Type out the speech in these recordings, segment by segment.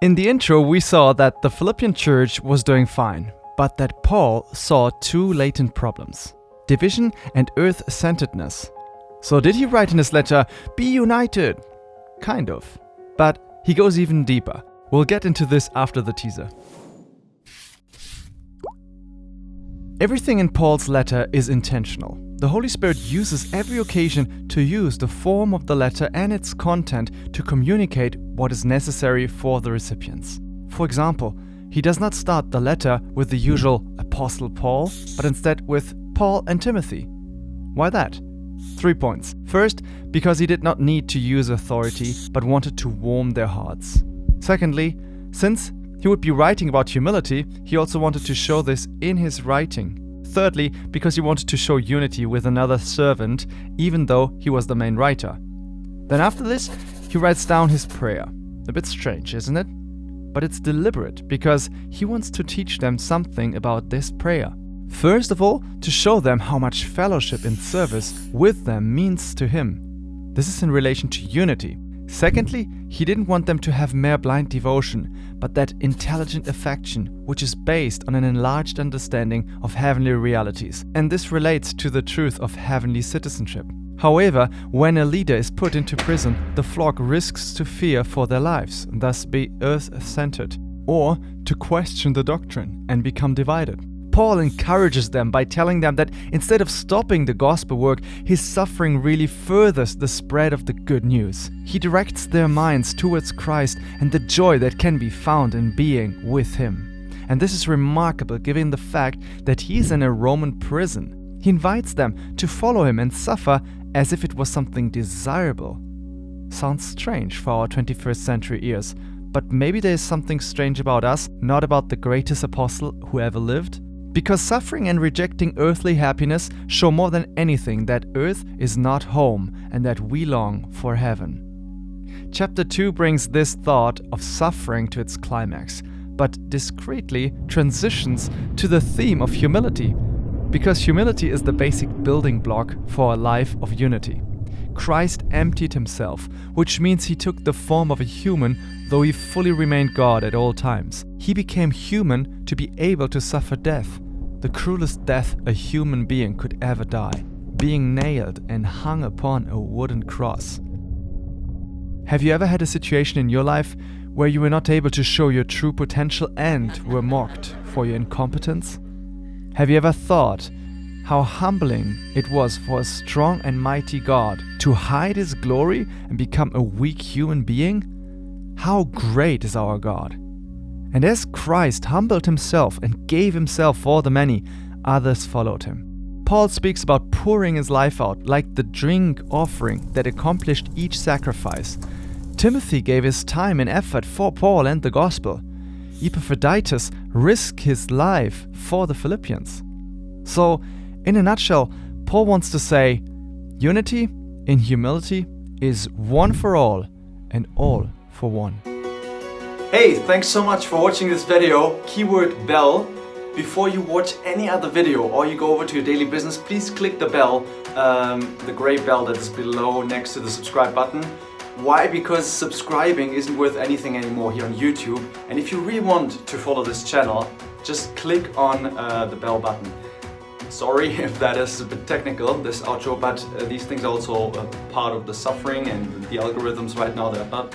In the intro, we saw that the Philippian church was doing fine, but that Paul saw two latent problems: division and earth-centeredness. So did he write in his letter, "Be united"? Kind of. But he goes even deeper. We'll get into this after the teaser. Everything in Paul's letter is intentional. The Holy Spirit uses every occasion to use the form of the letter and its content to communicate what is necessary for the recipients. For example, he does not start the letter with the usual Apostle Paul, but instead with Paul and Timothy. Why that? 3 points. First, because he did not need to use authority, but wanted to warm their hearts. Secondly, since he would be writing about humility, he also wanted to show this in his writing. Thirdly, because he wanted to show unity with another servant, even though he was the main writer. Then after this, he writes down his prayer. A bit strange, isn't it? But it's deliberate, because he wants to teach them something about this prayer. First of all, to show them how much fellowship in service with them means to him. This is in relation to unity. Secondly, he didn't want them to have mere blind devotion, but that intelligent affection, which is based on an enlarged understanding of heavenly realities. And this relates to the truth of heavenly citizenship. However, when a leader is put into prison, the flock risks to fear for their lives, thus be earth-centered, or to question the doctrine and become divided. Paul encourages them by telling them that instead of stopping the gospel work, his suffering really furthers the spread of the good news. He directs their minds towards Christ and the joy that can be found in being with him. And this is remarkable given the fact that he is in a Roman prison. He invites them to follow him and suffer as if it was something desirable. Sounds strange for our 21st century ears, but maybe there is something strange about us, not about the greatest apostle who ever lived. Because suffering and rejecting earthly happiness show more than anything that earth is not home and that we long for heaven. Chapter 2 brings this thought of suffering to its climax, but discreetly transitions to the theme of humility, because humility is the basic building block for a life of unity. Christ emptied himself, which means he took the form of a human, though he fully remained God at all times. He became human to be able to suffer death, the cruelest death a human being could ever die, being nailed and hung upon a wooden cross. Have you ever had a situation in your life where you were not able to show your true potential and were mocked for your incompetence? Have you ever thought how humbling it was for a strong and mighty God to hide his glory and become a weak human being? How great is our God! And as Christ humbled himself and gave himself for the many, others followed him. Paul speaks about pouring his life out like the drink offering that accomplished each sacrifice. Timothy gave his time and effort for Paul and the gospel. Epaphroditus risked his life for the Philippians. So, in a nutshell, Paul wants to say, unity in humility is one for all and all for one. Hey, thanks so much for watching this video. Keyword bell. Before you watch any other video or you go over to your daily business, please click the bell, the gray bell that is below next to the subscribe button. Why? Because subscribing isn't worth anything anymore here on YouTube. And if you really want to follow this channel, just click on the bell button. Sorry if that is a bit technical, this outro, but these things are also part of the suffering and the algorithms right now that are not,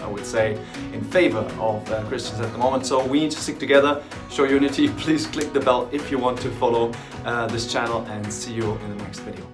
I would say, in favor of Christians at the moment. So we need to stick together, show unity. Please click the bell if you want to follow this channel, and see you in the next video.